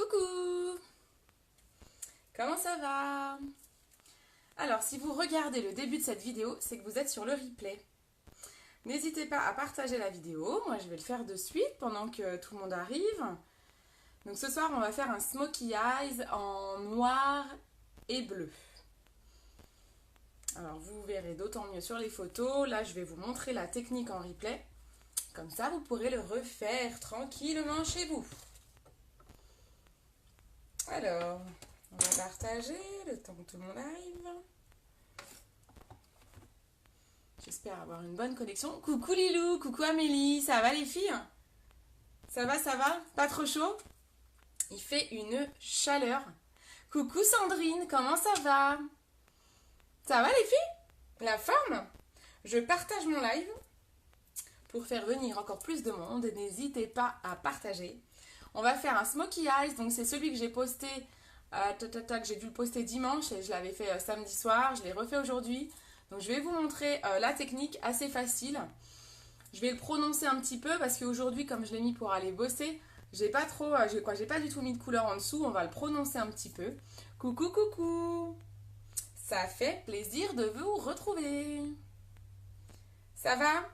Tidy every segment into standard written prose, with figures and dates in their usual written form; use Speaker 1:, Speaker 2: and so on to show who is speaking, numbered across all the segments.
Speaker 1: Coucou! Comment ça va? Alors, si vous regardez le début de cette vidéo, c'est que vous êtes sur le replay. N'hésitez pas à partager la vidéo. Moi, je vais le faire de suite pendant que tout le monde arrive. Donc, ce soir, on va faire un smokey eyes en noir et bleu. Alors, vous verrez d'autant mieux sur les photos. Là, je vais vous montrer la technique en replay. Comme ça, vous pourrez le refaire tranquillement chez vous. Alors, on va partager le temps que tout le monde arrive. J'espère avoir une bonne connexion. Coucou Lilou, coucou Amélie, ça va les filles? Ça va? Pas trop chaud? Il fait une chaleur. Coucou Sandrine, comment ça va? Ça va les filles? La forme? Je partage mon live pour faire venir encore plus de monde. N'hésitez pas à partager. On va faire un smokey eyes, donc c'est celui que j'ai posté, que j'ai dû le poster dimanche et je l'avais fait samedi soir, je l'ai refait aujourd'hui. Donc je vais vous montrer la technique assez facile. Je vais le prononcer un petit peu parce qu'aujourd'hui, comme je l'ai mis pour aller bosser, j'ai pas du tout mis de couleur en dessous, on va le prononcer un petit peu. Coucou, coucou! Ça fait plaisir de vous retrouver. Ça va?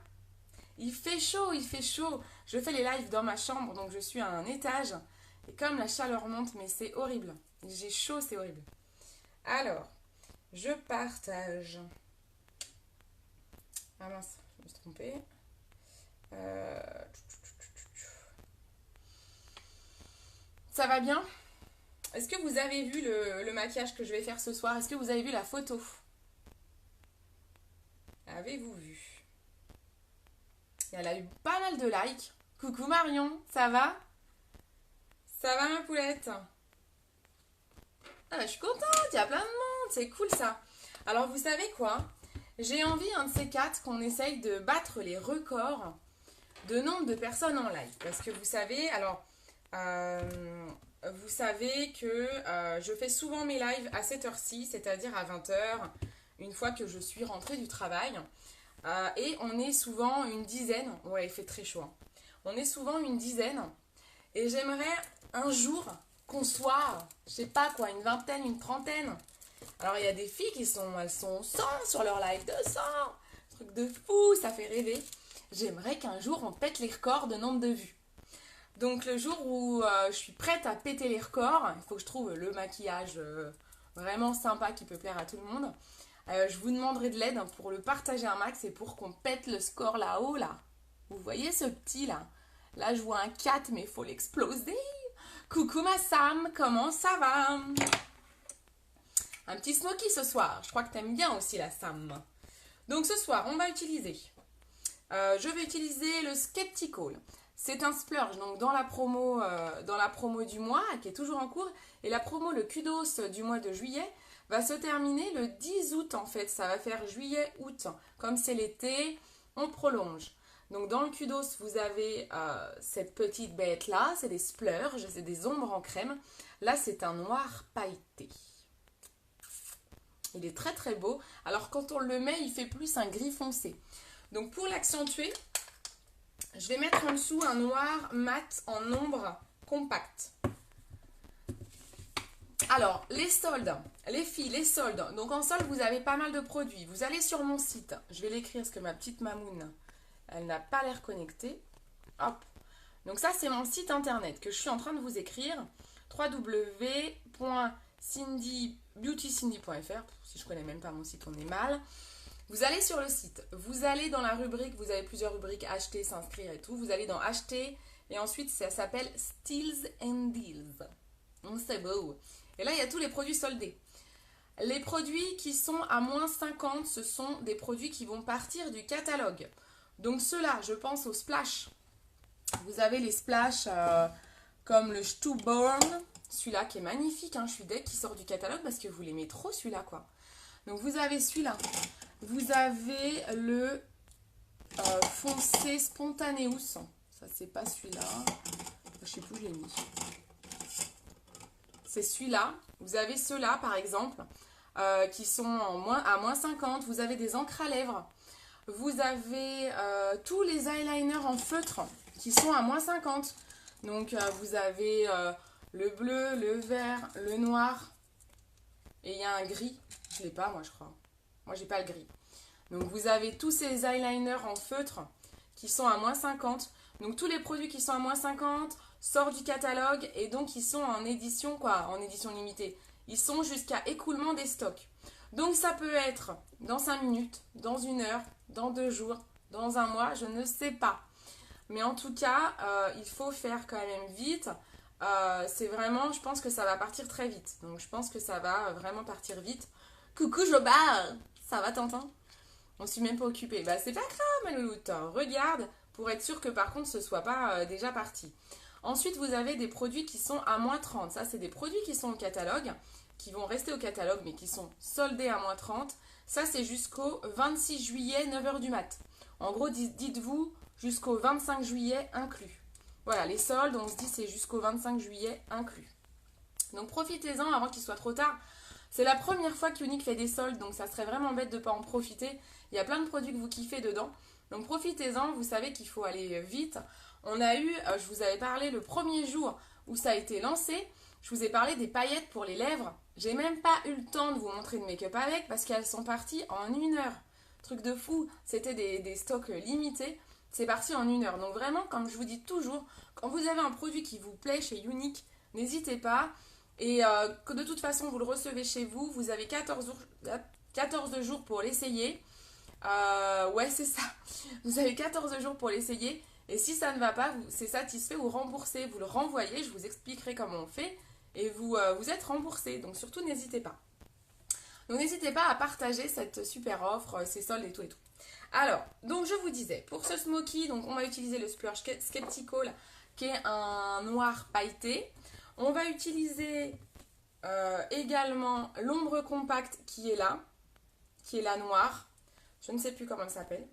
Speaker 1: Il fait chaud, il fait chaud. Je fais les lives dans ma chambre, donc je suis à un étage. Et comme la chaleur monte, mais c'est horrible. J'ai chaud, c'est horrible. Alors, je partage. Ah mince, je me suis trompée. Ça va bien? Est-ce que vous avez vu le maquillage que je vais faire ce soir? Est-ce que vous avez vu la photo? Avez-vous vu? Elle a eu pas mal de likes. Coucou Marion, ça va? Ça va ma poulette? Ah bah, je suis contente, il y a plein de monde, c'est cool ça. Alors vous savez quoi? J'ai envie, un de ces quatre, qu'on essaye de battre les records de nombre de personnes en live. Parce que vous savez, vous savez que je fais souvent mes lives à cette heure-ci, c'est-à-dire à 20h, une fois que je suis rentrée du travail. Et on est souvent une dizaine. Ouais, il fait très chaud. On est souvent une dizaine. Et j'aimerais un jour qu'on soit, je sais pas quoi, une vingtaine, une trentaine. Alors il y a des filles elles sont 100 sur leur live, 200. Truc de fou, ça fait rêver. J'aimerais qu'un jour on pète les records de nombre de vues. Donc le jour où je suis prête à péter les records, il faut que je trouve le maquillage vraiment sympa qui peut plaire à tout le monde. Je vous demanderai de l'aide pour le partager un max et pour qu'on pète le score là-haut, là. Vous voyez ce petit, là? Là, je vois un 4, mais il faut l'exploser. Coucou ma Sam, comment ça va? Un petit smoky ce soir. Je crois que t'aimes bien aussi la Sam. Donc ce soir, on va utiliser... je vais utiliser le Skeptical. C'est un splurge, donc dans la promo du mois, qui est toujours en cours. Et la promo, le kudos du mois de juillet, va se terminer le 10 août en fait. Ça va faire juillet-août. Comme c'est l'été, on prolonge. Donc dans le kudos, vous avez cette petite bête là. C'est des splurges, c'est des ombres en crème. Là, c'est un noir pailleté. Il est très très beau. Alors quand on le met, il fait plus un gris foncé. Donc pour l'accentuer, je vais mettre en dessous un noir mat en ombre compacte. Alors, les soldes, les filles, les soldes. Donc en solde, vous avez pas mal de produits. Vous allez sur mon site. Je vais l'écrire parce que ma petite mamoune, elle n'a pas l'air connectée. Hop. Donc ça, c'est mon site internet que je suis en train de vous écrire. www.cindybeautycindy.fr. Si je connais même pas mon site, on est mal. Vous allez sur le site. Vous allez dans la rubrique, vous avez plusieurs rubriques, acheter, s'inscrire et tout. Vous allez dans acheter et ensuite ça s'appelle Steals and Deals. Donc c'est beau. Et là, il y a tous les produits soldés. Les produits qui sont à moins 50, ce sont des produits qui vont partir du catalogue. Donc ceux-là, je pense aux splash. Vous avez les splash comme le Stubborn, celui-là qui est magnifique. Je suis deg qui sort du catalogue parce que vous l'aimez trop celui-là, quoi. Donc vous avez celui-là. Vous avez le foncé Spontaneous. Ça, c'est pas celui-là. Je sais plus où je l'ai mis. C'est celui-là. Vous avez ceux-là, par exemple, qui sont à moins 50. Vous avez des encres à lèvres. Vous avez tous les eyeliners en feutre qui sont à moins 50. Donc, vous avez le bleu, le vert, le noir. Et il y a un gris. Je ne l'ai pas, moi, je crois. Moi, j'ai pas le gris. Donc, vous avez tous ces eyeliners en feutre qui sont à moins 50. Donc, tous les produits qui sont à moins 50 sortent du catalogue et donc, ils sont en édition, quoi, en édition limitée. Ils sont jusqu'à écoulement des stocks. Donc, ça peut être dans 5 minutes, dans 1 heure, dans 2 jours, dans 1 mois, je ne sais pas. Mais en tout cas, il faut faire quand même vite. C'est vraiment, je pense que ça va partir très vite. Donc, je pense que ça va vraiment partir vite. Coucou Joba, ça va Tintin? On ne s'est même pas occupé. Bah, c'est pas grave, ma louloute. Regarde, pour être sûr que par contre, ce soit pas déjà parti. Ensuite, vous avez des produits qui sont à moins 30. Ça, c'est des produits qui sont au catalogue, qui vont rester au catalogue, mais qui sont soldés à moins 30. Ça, c'est jusqu'au 26 juillet, 9h du mat. En gros, dites-vous jusqu'au 25 juillet inclus. Voilà, les soldes, on se dit c'est jusqu'au 25 juillet inclus. Donc, profitez-en avant qu'il soit trop tard. C'est la première fois qu'Unique fait des soldes, donc ça serait vraiment bête de ne pas en profiter. Il y a plein de produits que vous kiffez dedans. Donc, profitez-en, vous savez qu'il faut aller vite. On a eu, je vous avais parlé le premier jour où ça a été lancé, je vous ai parlé des paillettes pour les lèvres. J'ai même pas eu le temps de vous montrer de make-up avec parce qu'elles sont parties en 1 heure. Truc de fou, c'était des stocks limités, c'est parti en 1 heure. Donc vraiment, comme je vous dis toujours, quand vous avez un produit qui vous plaît chez Unique, n'hésitez pas. Et que de toute façon, vous le recevez chez vous, vous avez 14 jours pour l'essayer. Ouais, c'est ça. Vous avez 14 jours pour l'essayer. Et si ça ne va pas, c'est satisfait ou remboursé. Vous le renvoyez, je vous expliquerai comment on fait. Et vous êtes remboursé. Donc surtout, n'hésitez pas. Donc n'hésitez pas à partager cette super offre, ces soldes et tout et tout. Alors, donc je vous disais, pour ce smoky, donc on va utiliser le Splurge Skeptical, qui est un noir pailleté. On va utiliser également l'ombre compacte qui est la noire. Je ne sais plus comment elle s'appelle.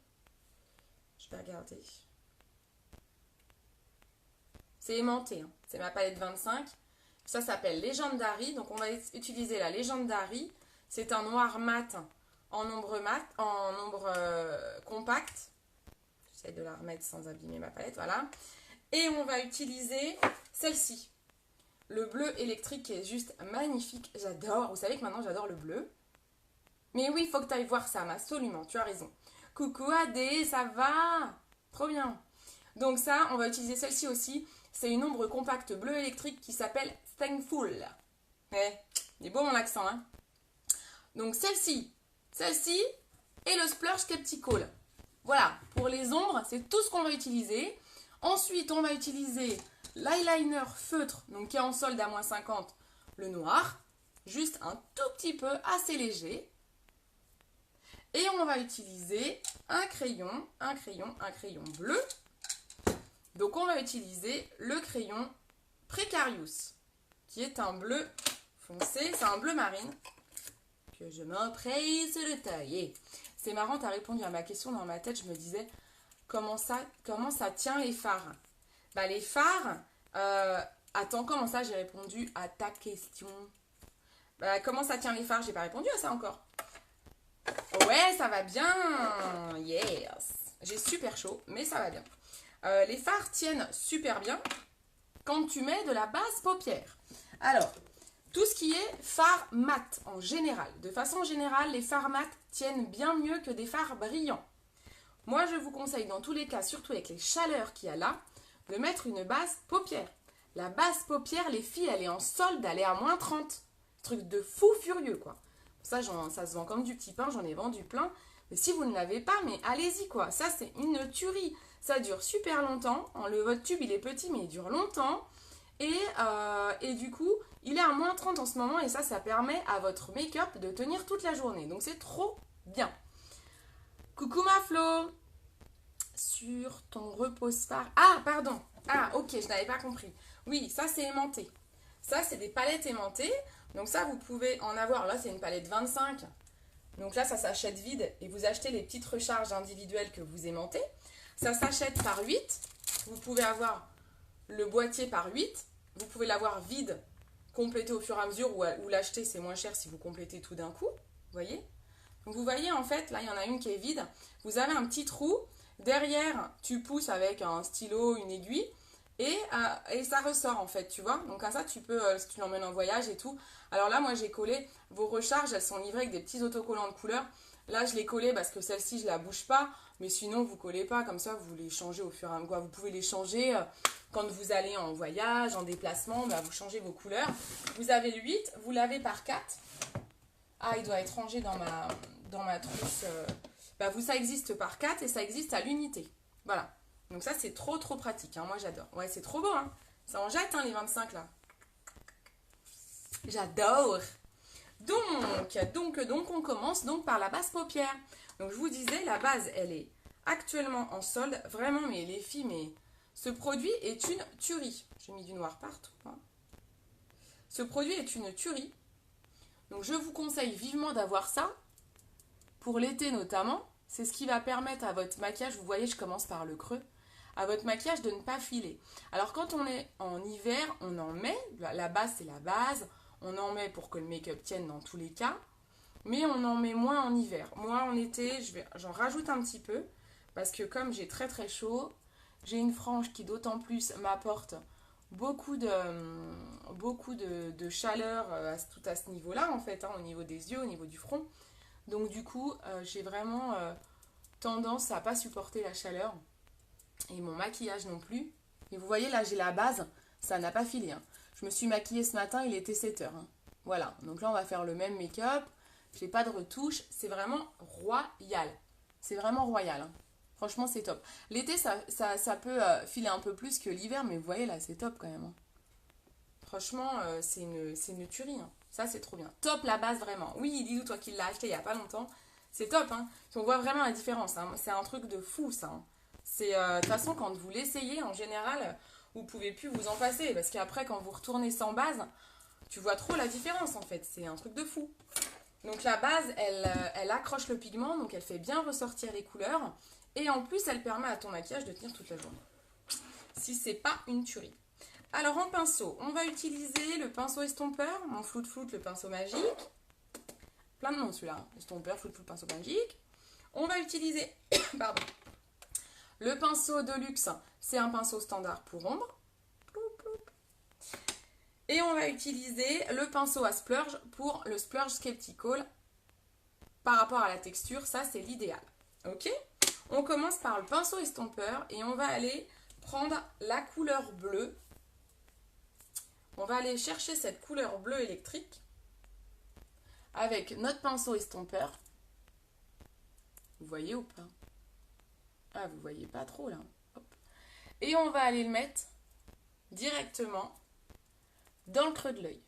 Speaker 1: Je vais regarder. C'est aimanté, hein. C'est ma palette 25. Ça s'appelle Legendary. Donc on va utiliser la Legendary. C'est un noir mat en ombre compacte. J'essaie de la remettre sans abîmer ma palette, voilà. Et on va utiliser celle-ci. Le bleu électrique qui est juste magnifique. J'adore. Vous savez que maintenant j'adore le bleu. Mais oui, il faut que tu ailles voir ça, absolument. Tu as raison. Coucou Adé, ça va? Trop bien. Donc ça, on va utiliser celle-ci aussi. C'est une ombre compacte bleu électrique qui s'appelle Thankful. Il est beau mon accent, hein? Donc celle-ci et le Splurge Skeptical. Voilà, pour les ombres, c'est tout ce qu'on va utiliser. Ensuite, on va utiliser l'eyeliner feutre, donc qui est en solde à moins 50, le noir. Juste un tout petit peu, assez léger. Et on va utiliser un crayon bleu. Donc on va utiliser le crayon Precarious, qui est un bleu foncé, c'est un bleu marine, que je m'empresse de tailler. C'est marrant, tu as répondu à ma question dans ma tête, je me disais, comment ça tient les fards? Bah les fards, attends, comment ça j'ai répondu à ta question? Bah comment ça tient les fards? J'ai pas répondu à ça encore. Ouais, ça va bien. Yes. J'ai super chaud, mais ça va bien. Les fards tiennent super bien quand tu mets de la base paupière. Alors, tout ce qui est fard mat en général. De façon générale, les fards mat tiennent bien mieux que des fards brillants. Moi, je vous conseille dans tous les cas, surtout avec les chaleurs qu'il y a là, de mettre une base paupière. La base paupière, les filles, elle est en solde, elle est à moins 30. Truc de fou furieux, quoi. Ça se vend comme du petit pain, j'en ai vendu plein. Mais si vous ne l'avez pas, mais allez-y, quoi. Ça, c'est une tuerie. Ça dure super longtemps. Votre tube, il est petit, mais il dure longtemps. Et du coup, il est à moins 30 en ce moment. Et ça permet à votre make-up de tenir toute la journée. Donc, c'est trop bien. Coucou ma Flo. Sur ton repose-fard. Ah, pardon. Ah, ok, je n'avais pas compris. Oui, ça, c'est aimanté. Ça, c'est des palettes aimantées. Donc ça, vous pouvez en avoir. Là, c'est une palette 25. Donc là, ça s'achète vide. Et vous achetez les petites recharges individuelles que vous aimantez. Ça s'achète par 8. Vous pouvez avoir le boîtier par 8. Vous pouvez l'avoir vide, complété au fur et à mesure. Ou l'acheter, c'est moins cher si vous complétez tout d'un coup. Vous voyez? Donc vous voyez, en fait, là, il y en a une qui est vide. Vous avez un petit trou. Derrière, tu pousses avec un stylo, une aiguille. et ça ressort en fait, tu vois. Donc à ça, tu peux, si tu l'emmènes en voyage et tout. Alors là, moi, j'ai collé vos recharges, elles sont livrées avec des petits autocollants de couleur. Là, je l'ai collé parce que celle-ci, je la bouge pas. Mais sinon, vous collez pas, comme ça, vous les changez au fur et à mesure. Vous pouvez les changer quand vous allez en voyage, en déplacement, bah, vous changez vos couleurs. Vous avez le 8, vous l'avez par 4. Ah, il doit être rangé dans ma trousse. Bah, ça existe par 4 et ça existe à l'unité. Voilà. Donc ça, c'est trop, trop pratique. Hein. Moi, j'adore. Ouais, c'est trop beau. Hein. Ça en jette, hein, les 25, là. J'adore. Donc, on commence donc par la base paupière. Donc, je vous disais, la base, elle est actuellement en solde. Vraiment, mais les filles, mais ce produit est une tuerie. J'ai mis du noir partout. Hein. Ce produit est une tuerie. Donc, je vous conseille vivement d'avoir ça. Pour l'été notamment, c'est ce qui va permettre à votre maquillage, vous voyez, je commence par le creux, à votre maquillage de ne pas filer. Alors, quand on est en hiver, on en met. La base, c'est la base. On en met pour que le make-up tienne dans tous les cas. Mais on en met moins en hiver. Moi, en été, j'en rajoute un petit peu. Parce que comme j'ai très très chaud, j'ai une frange qui d'autant plus m'apporte beaucoup de chaleur tout à ce niveau-là, en fait. Hein, au niveau des yeux, au niveau du front. Donc du coup, j'ai vraiment tendance à pas supporter la chaleur. Et mon maquillage non plus. Et vous voyez, là, j'ai la base. Ça n'a pas filé. Hein. Je me suis maquillée ce matin, il était 7 heures. Hein. Voilà, donc là on va faire le même make-up. Je n'ai pas de retouche, c'est vraiment royal. C'est vraiment royal. Hein. Franchement, c'est top. L'été, ça peut filer un peu plus que l'hiver, mais vous voyez là, c'est top quand même. Hein. Franchement, c'est une tuerie. Hein. Ça, c'est trop bien. Top la base, vraiment. Oui, dis-nous, toi qui l'as acheté il n'y a pas longtemps. C'est top. Hein. On voit vraiment la différence. Hein. C'est un truc de fou, ça. Hein. C'est de toute façon, quand vous l'essayez, en général, vous pouvez plus vous en passer. Parce qu'après, quand vous retournez sans base, tu vois trop la différence, en fait. C'est un truc de fou. Donc la base, elle accroche le pigment, donc elle fait bien ressortir les couleurs. Et en plus, elle permet à ton maquillage de tenir toute la journée. Si c'est pas une tuerie. Alors en pinceau, on va utiliser le pinceau estompeur, mon Flout Flout, le pinceau magique. Plein de noms celui-là. Hein. Estompeur, Flout Flout, pinceau magique. On va utiliser, pardon, le pinceau de luxe, c'est un pinceau standard pour ombre. Et on va utiliser le pinceau à splurge pour le splurge skeptical. Par rapport à la texture, ça c'est l'idéal. Ok ? On commence par le pinceau estompeur et on va aller prendre la couleur bleue. On va aller chercher cette couleur bleue électrique avec notre pinceau estompeur. Vous voyez ou pas ? Ah, vous voyez pas trop là. Hop. Et on va aller le mettre directement dans le creux de l'œil.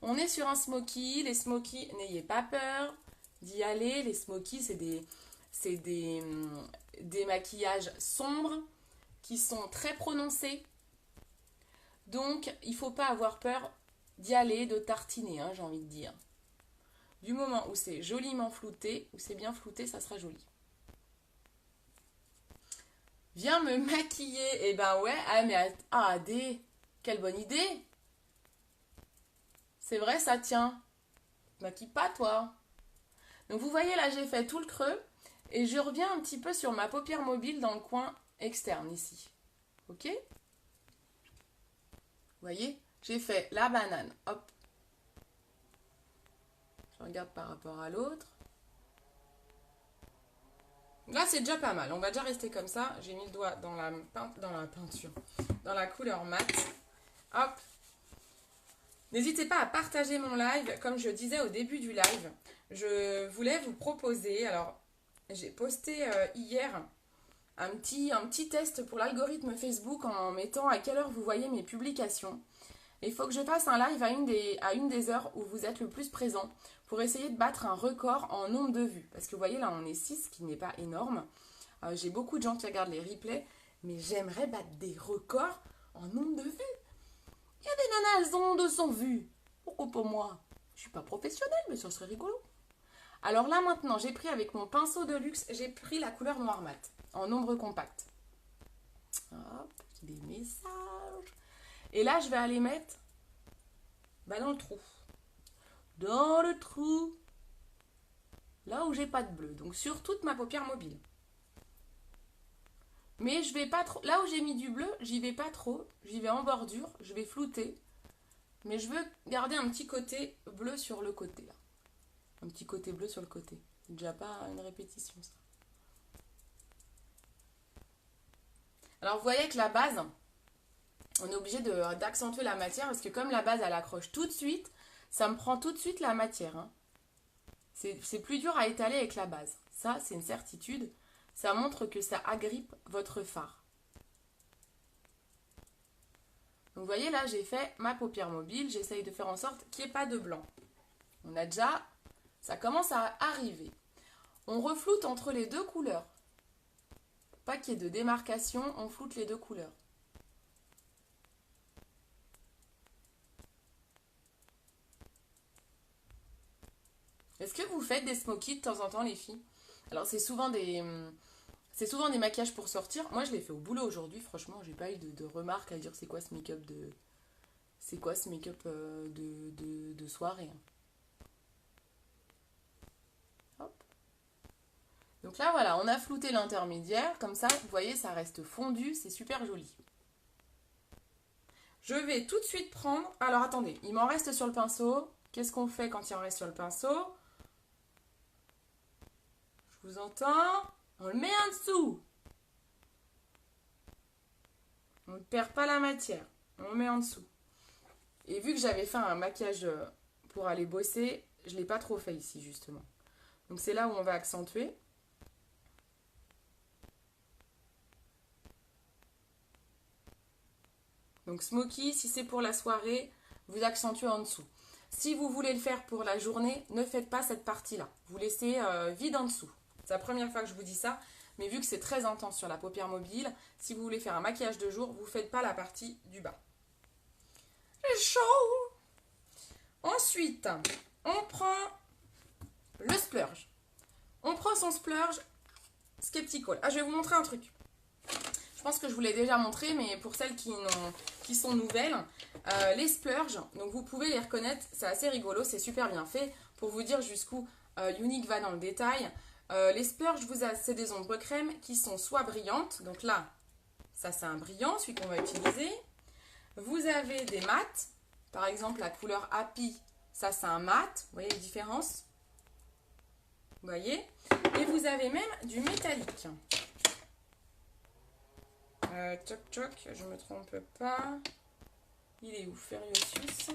Speaker 1: On est sur un smoky. Les smokies, n'ayez pas peur d'y aller. Les smokies, c'est des maquillages sombres qui sont très prononcés. Donc, il ne faut pas avoir peur d'y aller, de tartiner, hein, j'ai envie de dire. Du moment où c'est joliment flouté, où c'est bien flouté, ça sera joli. Viens me maquiller. Eh ben ouais, quelle bonne idée. C'est vrai, ça tient. Maquille pas, toi. Donc, vous voyez, là, j'ai fait tout le creux. Et je reviens un petit peu sur ma paupière mobile dans le coin externe, ici. Ok ? Vous voyez, j'ai fait la banane. Hop. Je regarde par rapport à l'autre. Là, c'est déjà pas mal. On va déjà rester comme ça. J'ai mis le doigt dans la peinture. Dans la couleur mat. Hop. N'hésitez pas à partager mon live. Comme je disais au début du live, je voulais vous proposer... Alors, j'ai posté hier un petit test pour l'algorithme Facebook en mettant à quelle heure vous voyez mes publications. Et il faut que je fasse un live à une des heures où vous êtes le plus présent pour essayer de battre un record en nombre de vues. Parce que vous voyez, là, on est 6, ce qui n'est pas énorme. J'ai beaucoup de gens qui regardent les replays, mais j'aimerais battre des records en nombre de vues. Il y a des nanas, elles ont 200 vues. Pourquoi pas moi? Je suis pas professionnelle, mais ça serait rigolo. Alors là, maintenant, j'ai pris avec mon pinceau de luxe, j'ai pris la couleur noir mat, en nombre compact. Hop, des messages. Et là, je vais aller mettre dans le trou. Dans le trou. Là où j'ai pas de bleu. Donc, sur toute ma paupière mobile. Mais je vais pas trop... Là où j'ai mis du bleu, j'y vais pas trop. J'y vais en bordure, je vais flouter. Mais je veux garder un petit côté bleu sur le côté, là. Un petit côté bleu sur le côté. C'est déjà pas une répétition, ça. Alors, vous voyez que la base, on est obligé d'accentuer la matière parce que comme la base, elle accroche tout de suite, ça me prend tout de suite la matière. Hein. C'est plus dur à étaler avec la base. Ça, c'est une certitude. Ça montre que ça agrippe votre fard. Donc, vous voyez, là, j'ai fait ma paupière mobile. J'essaye de faire en sorte qu'il n'y ait pas de blanc. On a déjà... Ça commence à arriver. On refloute entre les deux couleurs. Pour pas qu'il y ait de démarcation, on floute les deux couleurs. Est-ce que vous faites des smokies de temps en temps, les filles? Alors, c'est souvent des maquillages pour sortir. Moi, je l'ai fait au boulot aujourd'hui. Franchement, j'ai pas eu de remarques à dire c'est quoi ce make-up de soirée. Hop. Donc là, voilà, on a flouté l'intermédiaire. Comme ça, vous voyez, ça reste fondu. C'est super joli. Je vais tout de suite prendre... Alors, attendez, il m'en reste sur le pinceau. Qu'est-ce qu'on fait quand il en reste sur le pinceau? Je vous entends. On le met en dessous. On ne perd pas la matière. On le met en dessous. Et vu que j'avais fait un maquillage pour aller bosser, je ne l'ai pas trop fait ici, justement. Donc, c'est là où on va accentuer. Donc, smoky, si c'est pour la soirée, vous accentuez en dessous. Si vous voulez le faire pour la journée, ne faites pas cette partie-là. Vous laissez vide en dessous. C'est la première fois que je vous dis ça. Mais vu que c'est très intense sur la paupière mobile, si vous voulez faire un maquillage de jour, vous ne faites pas la partie du bas. C'est chaud! Ensuite, on prend le splurge. On prend son splurge Skeptical. Ah, je vais vous montrer un truc. Je pense que je vous l'ai déjà montré, mais pour celles qui sont nouvelles, les splurges, donc vous pouvez les reconnaître, c'est assez rigolo, c'est super bien fait. Pour vous dire jusqu'où Younique va dans le détail, les splurges, c'est des ombres crème qui sont soit brillantes, donc là, ça c'est un brillant, celui qu'on va utiliser. Vous avez des mats, par exemple la couleur Happy, ça c'est un mat, vous voyez les différences? Vous voyez? Et vous avez même du métallique. Toc toc, je me trompe pas. Il est où? Feriosus.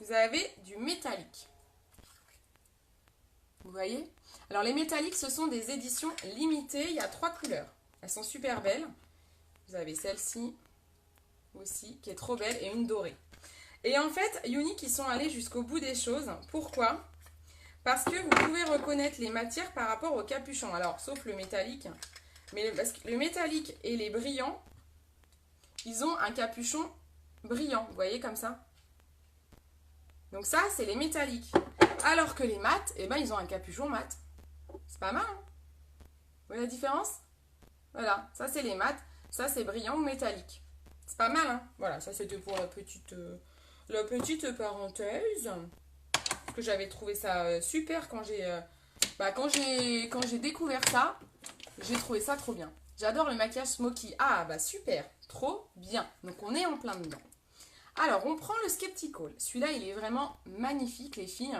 Speaker 1: Vous avez du métallique. Vous voyez? Alors les métalliques, ce sont des éditions limitées. Il y a 3 couleurs. Elles sont super belles. Vous avez celle-ci aussi, qui est trop belle, et une dorée. Et en fait, Younique, ils sont allés jusqu'au bout des choses. Pourquoi? Parce que vous pouvez reconnaître les matières par rapport au capuchon. Alors, sauf le métallique. Mais parce que le métallique et les brillants, ils ont un capuchon brillant. Vous voyez comme ça? Donc ça, c'est les métalliques. Alors que les mats, eh ben, ils ont un capuchon mat. C'est pas mal, hein? Vous voyez la différence? Voilà, ça c'est les mats. Ça c'est brillant ou métallique. C'est pas mal, hein? Voilà, ça c'était pour la petite parenthèse. Parce que j'avais trouvé ça super quand j'ai découvert ça. J'ai trouvé ça trop bien. J'adore le maquillage smoky. Ah bah super, trop bien. Donc on est en plein dedans. Alors on prend le Skeptical. Celui-là il est vraiment magnifique les filles.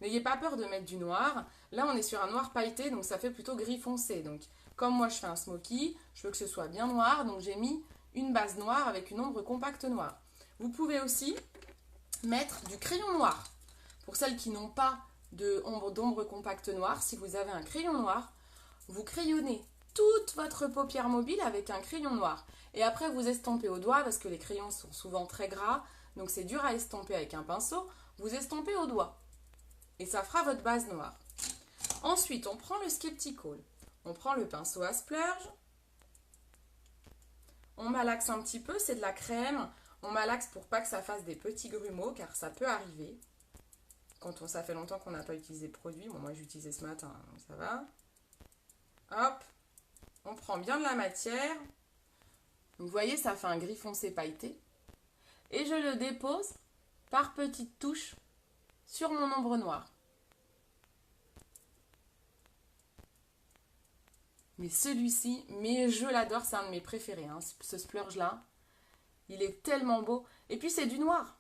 Speaker 1: N'ayez pas peur de mettre du noir. Là on est sur un noir pailleté donc ça fait plutôt gris foncé. Donc comme moi je fais un smoky, je veux que ce soit bien noir. Donc j'ai mis une base noire avec une ombre compacte noire. Vous pouvez aussi mettre du crayon noir. Pour celles qui n'ont pas d'ombre compacte noire, si vous avez un crayon noir, vous crayonnez toute votre paupière mobile avec un crayon noir. Et après, vous estampez au doigt parce que les crayons sont souvent très gras. Donc, c'est dur à estomper avec un pinceau. Vous estampez au doigt. Et ça fera votre base noire. Ensuite, on prend le Skeptical. On prend le pinceau à splurge. On malaxe un petit peu. C'est de la crème. On malaxe pour pas que ça fasse des petits grumeaux car ça peut arriver. Quand ça fait longtemps qu'on n'a pas utilisé le produit. Bon, moi, j'ai utilisé ce matin, donc ça va. Hop, on prend bien de la matière. Vous voyez, ça fait un gris foncé pailleté. Et je le dépose par petites touches sur mon ombre noire. Mais celui-ci, mais je l'adore, c'est un de mes préférés, hein, ce splurge-là. Il est tellement beau. Et puis c'est du noir.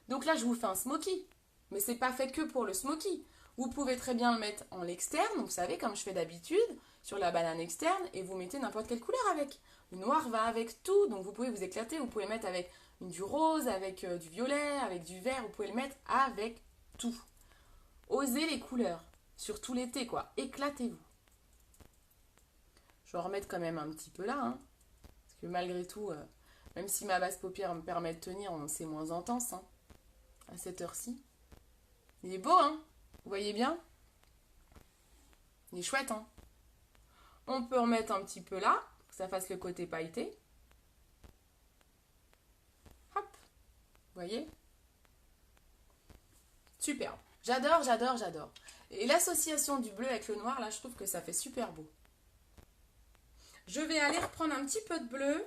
Speaker 1: Donc là, je vous fais un smoky. Mais c'est pas fait que pour le smoky. Vous pouvez très bien le mettre en l'externe, donc vous savez, comme je fais d'habitude, sur la banane externe, et vous mettez n'importe quelle couleur avec. Le noir va avec tout, donc vous pouvez vous éclater. Vous pouvez mettre avec du rose, avec du violet, avec du vert. Vous pouvez le mettre avec tout. Osez les couleurs. Surtout l'été, quoi. Éclatez-vous. Je vais en remettre quand même un petit peu là, hein, parce que malgré tout, même si ma base paupière me permet de tenir, c'est moins intense, hein, à cette heure-ci. Il est beau, hein? Vous voyez bien? Il est chouette, hein? On peut en mettre un petit peu là, pour que ça fasse le côté pailleté. Hop! Vous voyez? Superbe. J'adore, j'adore, j'adore. Et l'association du bleu avec le noir, là, je trouve que ça fait super beau. Je vais aller reprendre un petit peu de bleu,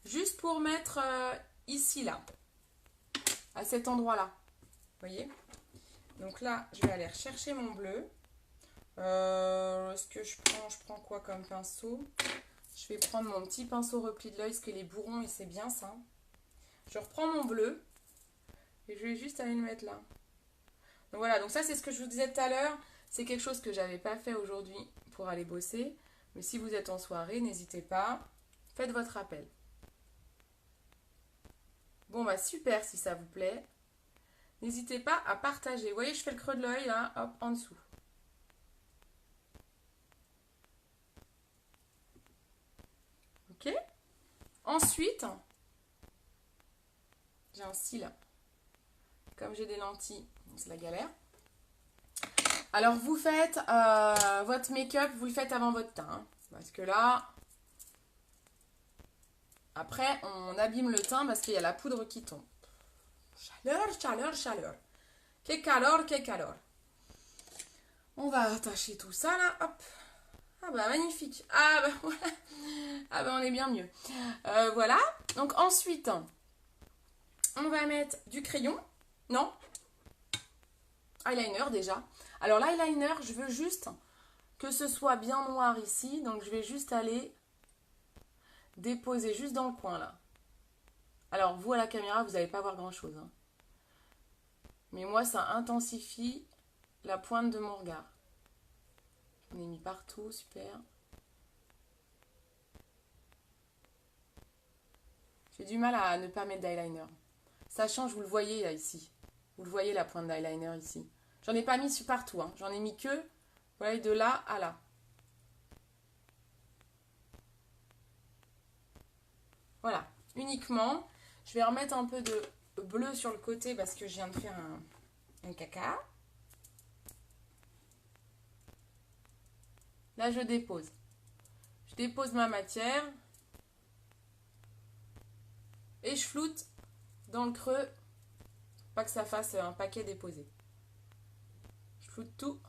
Speaker 1: juste pour mettre ici, là, à cet endroit-là. Vous voyez? Donc là, je vais aller rechercher mon bleu. Est-ce que je prends quoi comme pinceau? Je vais prendre mon petit pinceau repli de l'œil, parce que les bourrons, et c'est bien ça. Je reprends mon bleu, et je vais juste aller le mettre là. Donc voilà, donc ça c'est ce que je vous disais tout à l'heure. C'est quelque chose que j'avais pas fait aujourd'hui pour aller bosser. Mais si vous êtes en soirée, n'hésitez pas. Faites votre rappel. Bon bah super si ça vous plaît. N'hésitez pas à partager. Vous voyez, je fais le creux de l'œil là, hop, en dessous. Ok. Ensuite, j'ai un cil. Comme j'ai des lentilles, c'est la galère. Alors vous faites votre make-up, vous le faites avant votre teint. Hein, parce que là, après on abîme le teint parce qu'il y a la poudre qui tombe. Chaleur, chaleur, chaleur. Que calor, que calor. On va attacher tout ça là, hop. Ah bah magnifique. Ah bah voilà. Ah bah on est bien mieux. Voilà. Donc ensuite, on va mettre du crayon. Non. Eyeliner déjà. Alors l'eyeliner, je veux juste que ce soit bien noir ici. Donc je vais juste aller déposer juste dans le coin là. Alors vous à la caméra, vous n'allez pas voir grand chose. Hein. Mais moi ça intensifie la pointe de mon regard. J'en ai mis partout, super. J'ai du mal à ne pas mettre d'eyeliner. Sachant, vous le voyez là ici. Vous le voyez la pointe d'eyeliner ici. J'en ai pas mis partout. Hein. J'en ai mis que, vous voyez, de là à là. Voilà, uniquement. Je vais remettre un peu de bleu sur le côté parce que je viens de faire un caca. Là, je dépose. Je dépose ma matière. Et je floute dans le creux. Pas que ça fasse un paquet déposé. Je floute tout.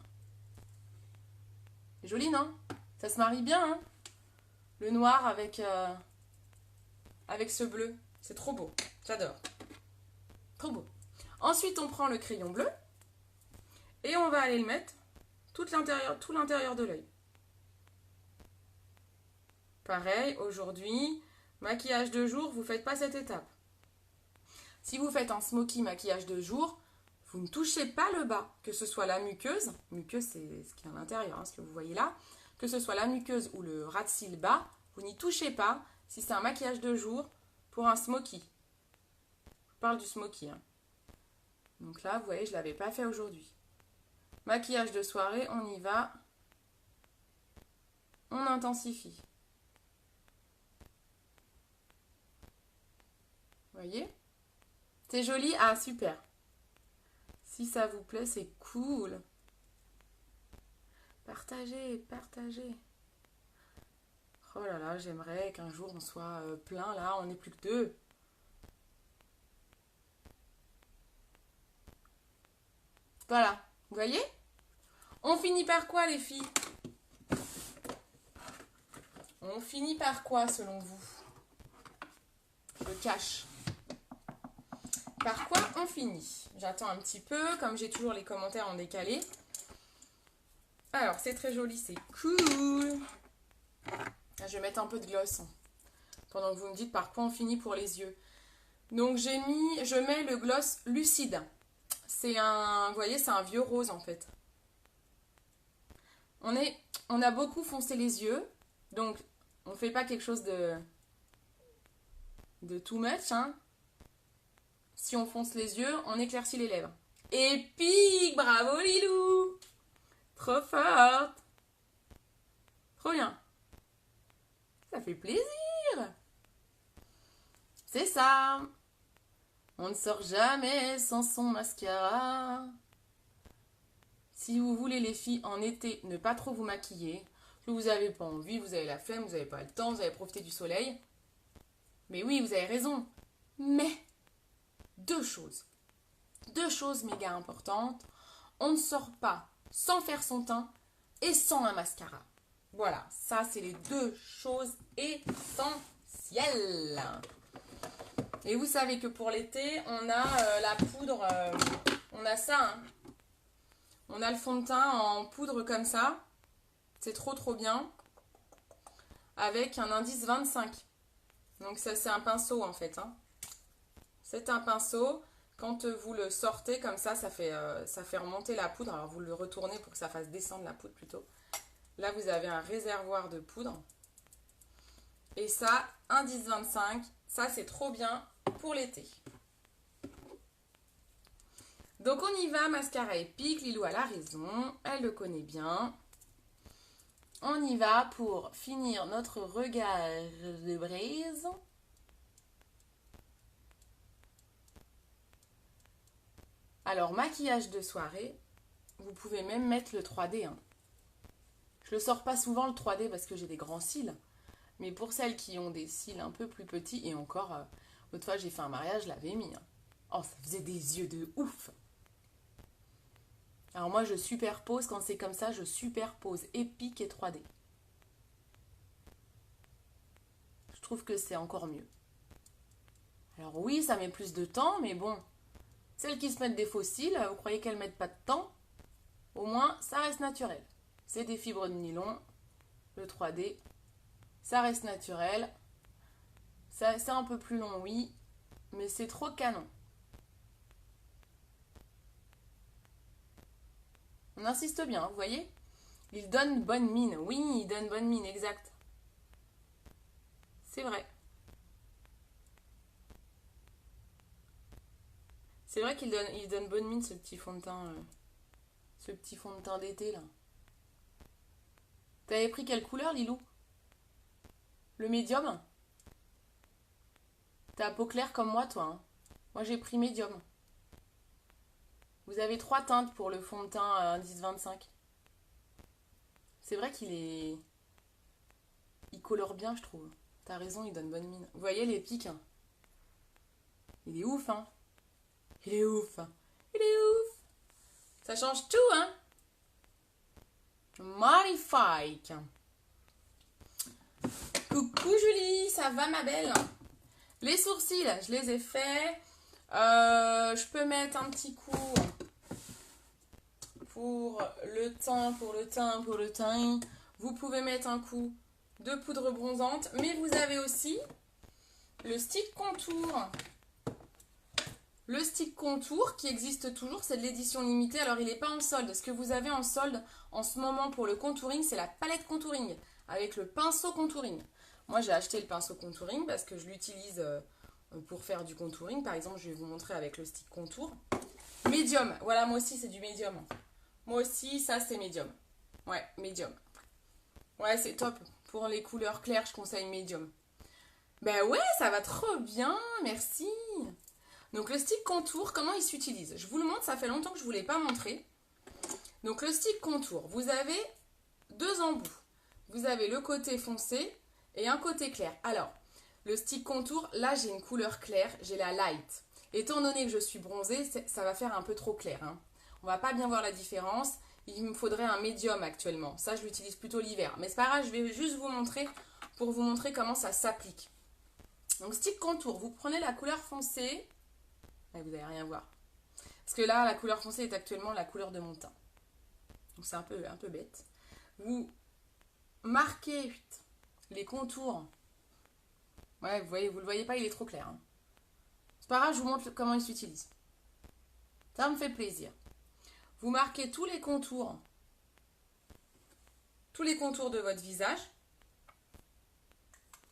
Speaker 1: C'est joli, non? Ça se marie bien, hein? Le noir avec ce bleu. C'est trop beau. J'adore. Trop beau. Ensuite, on prend le crayon bleu. Et on va aller le mettre tout l'intérieur de l'œil. Pareil, aujourd'hui, maquillage de jour, vous ne faites pas cette étape. Si vous faites un smoky maquillage de jour, vous ne touchez pas le bas, que ce soit la muqueuse c'est ce qui est à l'intérieur, hein, ce que vous voyez là, que ce soit la muqueuse ou le ras de cils bas, vous n'y touchez pas si c'est un maquillage de jour pour un smoky. Je parle du smoky. Hein. Donc là, vous voyez, je ne l'avais pas fait aujourd'hui. Maquillage de soirée, on y va. On intensifie. Vous voyez? C'est joli? Ah, super. Si ça vous plaît, c'est cool. Partagez, partagez. Oh là là, j'aimerais qu'un jour on soit plein là, on n'est plus que 2. Voilà, vous voyez? On finit par quoi les filles? On finit par quoi selon vous? Je cache. Par quoi on finit? J'attends un petit peu, comme j'ai toujours les commentaires en décalé. Alors, c'est très joli, c'est cool. Ah, je vais mettre un peu de gloss pendant que vous me dites par quoi on finit pour les yeux. Donc, je mets le gloss lucide. C'est un, vous voyez, c'est un vieux rose en fait. On a beaucoup foncé les yeux, donc on ne fait pas quelque chose de too much, hein. Si on fonce les yeux, on éclaircit les lèvres. Épique, bravo Lilou. Trop forte. Trop bien. Ça fait plaisir. C'est ça. On ne sort jamais sans son mascara. Si vous voulez les filles en été ne pas trop vous maquiller, que vous n'avez pas envie, vous avez la flemme, vous n'avez pas le temps, vous avez profité du soleil. Mais oui, vous avez raison. Mais deux choses. Deux choses méga importantes. On ne sort pas sans faire son teint et sans un mascara. Voilà, ça c'est les deux choses essentielles. Et vous savez que pour l'été, on a la poudre, on a ça, hein. On a le fond de teint en poudre comme ça. C'est trop trop bien. Avec un indice 25. Donc ça c'est un pinceau en fait, hein. C'est un pinceau. Quand vous le sortez comme ça fait remonter la poudre. Alors vous le retournez pour que ça fasse descendre la poudre plutôt. Là vous avez un réservoir de poudre. Et ça, indice 25. Ça c'est trop bien pour l'été. Donc on y va, mascara épique, Lilou a la raison, elle le connaît bien. On y va pour finir notre regard de braise. Alors maquillage de soirée, vous pouvez même mettre le 3D, hein. Je le sors pas souvent le 3D parce que j'ai des grands cils. Mais pour celles qui ont des cils un peu plus petits, et encore, l'autre fois j'ai fait un mariage, je l'avais mis, hein. Oh, ça faisait des yeux de ouf. Alors moi je superpose, quand c'est comme ça, je superpose épique et 3D. Je trouve que c'est encore mieux. Alors oui, ça met plus de temps, mais bon, celles qui se mettent des faux cils, vous croyez qu'elles mettent pas de temps? Au moins, ça reste naturel. C'est des fibres de nylon, le 3D, ça reste naturel. C'est un peu plus long, oui, mais c'est trop canon. On insiste bien, vous voyez? Il donne bonne mine. Oui, il donne bonne mine, exact. C'est vrai. C'est vrai il donne bonne mine ce petit fond de teint. Ce petit fond de teint d'été là. T'avais pris quelle couleur, Lilou? Le médium? T'as peau claire comme moi, toi, hein. Moi j'ai pris médium. Vous avez 3 teintes pour le fond de teint indice 25. C'est vrai il colore bien, je trouve. T'as raison, il donne bonne mine. Vous voyez les pics, hein. Il est ouf, hein. Il est ouf. Il est ouf. Ça change tout, hein. Magnifique. Coucou Julie, ça va ma belle? Les sourcils, je les ai faits. Je peux mettre un petit coup pour le teint, Vous pouvez mettre un coup de poudre bronzante, mais vous avez aussi le stick contour. Le stick contour qui existe toujours, c'est de l'édition limitée. Alors il n'est pas en solde. Ce que vous avez en solde en ce moment pour le contouring, c'est la palette contouring avec le pinceau contouring. Moi j'ai acheté le pinceau contouring parce que je l'utilise pour faire du contouring. Par exemple, je vais vous montrer avec le stick contour. Médium, voilà, moi aussi c'est du médium. Moi aussi, ça c'est médium. Ouais, médium. Ouais, c'est top. Pour les couleurs claires, je conseille médium. Ben ouais, ça va trop bien, merci. Donc le stick contour, comment il s'utilise? Je vous le montre, ça fait longtemps que je ne vous l'ai pas montré. Donc le stick contour, vous avez deux embouts. Vous avez le côté foncé et un côté clair. Alors, le stick contour, là j'ai une couleur claire, j'ai la light. Étant donné que je suis bronzée, ça va faire un peu trop clair, hein. On va pas bien voir la différence. Il me faudrait un médium actuellement. Ça, je l'utilise plutôt l'hiver. Mais c'est pas grave, je vais juste vous montrer pour vous montrer comment ça s'applique. Donc stick contour, vous prenez la couleur foncée. Et vous n'allez rien voir. Parce que là, la couleur foncée est actuellement la couleur de mon teint. Donc c'est un peu bête. Vous marquez les contours. Ouais, vous le voyez pas, il est trop clair. Hein. C'est pas grave, je vous montre comment il s'utilise. Ça me fait plaisir. Vous marquez tous les contours de votre visage.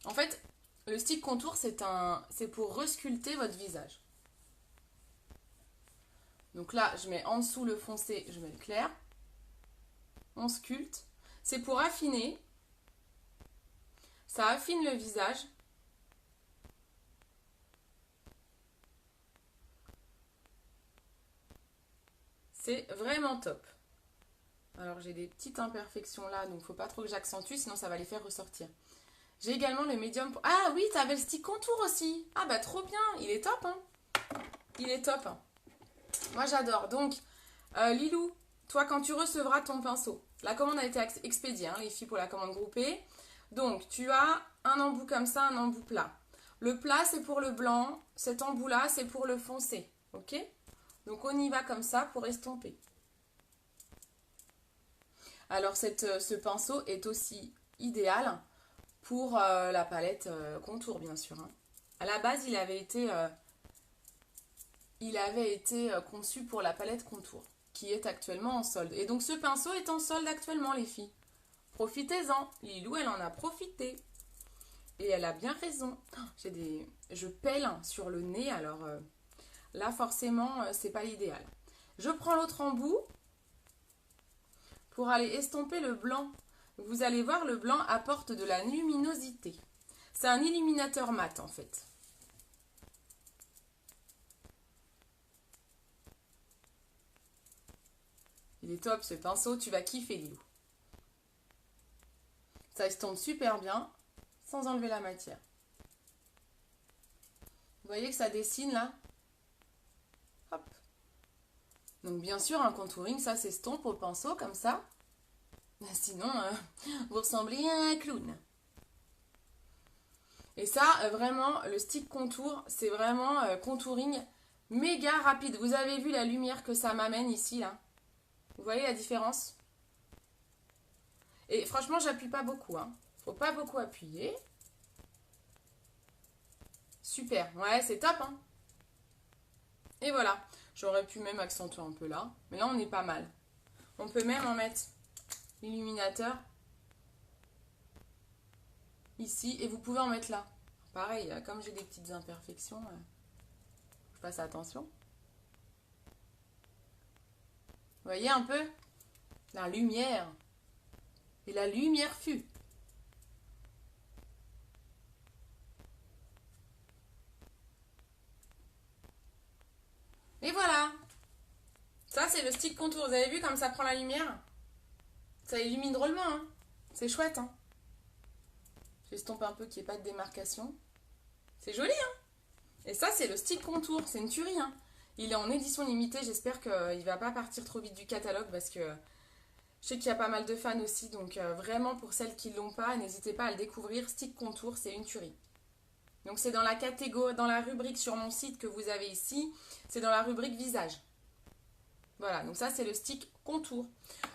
Speaker 1: En fait, le stick contour, c'est pour resculpter votre visage. Donc là, je mets en dessous le foncé, je mets le clair. On sculpte. C'est pour affiner. Ça affine le visage. C'est vraiment top. Alors j'ai des petites imperfections là, donc faut pas trop que j'accentue, sinon ça va les faire ressortir. J'ai également le médium pour... Ah oui, t'avais le stick contour aussi. Ah bah trop bien, il est top. Hein. Il est top. Moi j'adore. Donc, Lilou, toi quand tu recevras ton pinceau, la commande a été expédiée, hein, les filles, pour la commande groupée. Donc tu as un embout comme ça, un embout plat. Le plat c'est pour le blanc, cet embout là c'est pour le foncé. Ok ? Donc on y va comme ça pour estomper. Alors ce pinceau est aussi idéal pour la palette contour bien sûr. Hein. À la base il avait été conçu pour la palette contour qui est actuellement en solde. Et donc ce pinceau est en solde actuellement les filles. Profitez-en. Lilou elle en a profité. Et elle a bien raison. Je pèle sur le nez alors... Là, forcément, c'est pas l'idéal. Je prends l'autre embout pour aller estomper le blanc. Vous allez voir, le blanc apporte de la luminosité. C'est un illuminateur mat, en fait. Il est top, ce pinceau. Tu vas kiffer, Lilou. Ça estompe super bien, sans enlever la matière. Vous voyez que ça dessine, là ? Hop. Donc bien sûr, un contouring, ça s'estompe au pinceau comme ça. Sinon, vous ressemblez à un clown. Et ça, vraiment, le stick contour, c'est vraiment contouring méga rapide. Vous avez vu la lumière que ça m'amène ici, là? Vous voyez la différence? Et franchement, j'appuie pas beaucoup. Hein. Faut pas beaucoup appuyer. Super. Ouais, c'est top. Hein. Et voilà. J'aurais pu même accentuer un peu là. Mais là, on est pas mal. On peut même en mettre l'illuminateur ici. Et vous pouvez en mettre là. Pareil, comme j'ai des petites imperfections, je fasse attention. Vous voyez un peu la lumière. Et la lumière fut. Et voilà. Ça, c'est le stick contour. Vous avez vu comme ça prend la lumière? Ça illumine drôlement. Hein. C'est chouette. Hein. J'estompe un peu qu'il n'y ait pas de démarcation. C'est joli. Hein. Et ça, c'est le stick contour. C'est une tuerie. Hein. Il est en édition limitée. J'espère qu'il ne va pas partir trop vite du catalogue parce que je sais qu'il y a pas mal de fans aussi. Donc vraiment, pour celles qui ne l'ont pas, n'hésitez pas à le découvrir. Stick contour, c'est une tuerie. Donc c'est dans la catégorie, dans la rubrique sur mon site que vous avez ici. C'est dans la rubrique visage. Voilà, donc ça c'est le stick contour.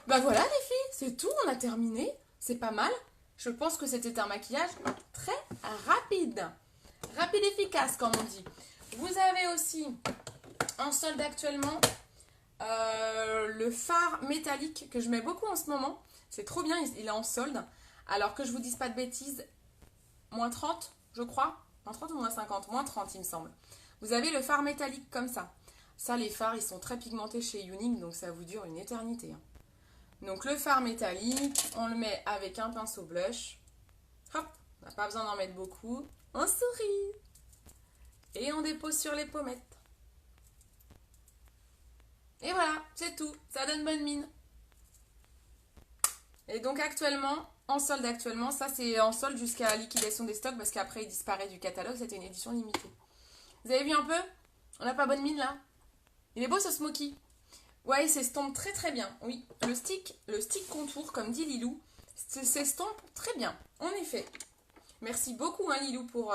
Speaker 1: Bah voilà les filles, c'est tout, on a terminé. C'est pas mal. Je pense que c'était un maquillage très rapide. Rapide efficace comme on dit. Vous avez aussi en solde actuellement le fard métallique que je mets beaucoup en ce moment. C'est trop bien, il est en solde. Alors que je vous dise pas de bêtises, moins 30 je crois. Moins 30 ou moins 50? Moins 30 il me semble. Vous avez le fard métallique comme ça. Ça, les fards, ils sont très pigmentés chez Unique, donc ça vous dure une éternité. Hein. Donc le fard métallique, on le met avec un pinceau blush. Hop, on n'a pas besoin d'en mettre beaucoup. On sourit. Et on dépose sur les pommettes. Et voilà, c'est tout. Ça donne bonne mine. Et donc actuellement, en solde actuellement, ça c'est en solde jusqu'à liquidation des stocks parce qu'après il disparaît du catalogue, c'était une édition limitée. Vous avez vu un peu? On n'a pas bonne mine là? Il est beau ce smoky. Ouais, il s'estompe très très bien. Oui, le stick contour, comme dit Lilou, s'estompe très bien. En effet. Merci beaucoup hein, Lilou pour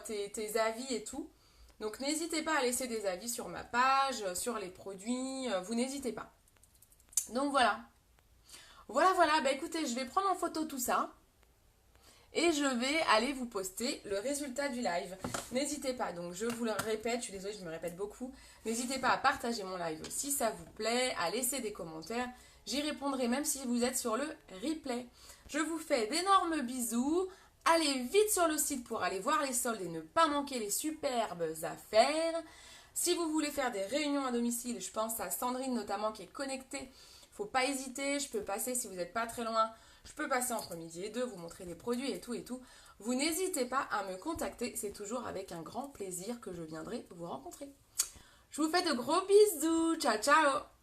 Speaker 1: tes avis et tout. Donc n'hésitez pas à laisser des avis sur ma page, sur les produits. Vous n'hésitez pas. Donc voilà. Voilà. Bah écoutez, je vais prendre en photo tout ça. Et je vais aller vous poster le résultat du live. N'hésitez pas, donc je vous le répète, je suis désolée, je me répète beaucoup. N'hésitez pas à partager mon live si ça vous plaît, à laisser des commentaires. J'y répondrai même si vous êtes sur le replay. Je vous fais d'énormes bisous. Allez vite sur le site pour aller voir les soldes et ne pas manquer les superbes affaires. Si vous voulez faire des réunions à domicile, je pense à Sandrine notamment qui est connectée. Faut pas hésiter, je peux passer si vous n'êtes pas très loin. Je peux passer entre midi et deux, vous montrer des produits et tout. Vous n'hésitez pas à me contacter, c'est toujours avec un grand plaisir que je viendrai vous rencontrer. Je vous fais de gros bisous, ciao ciao.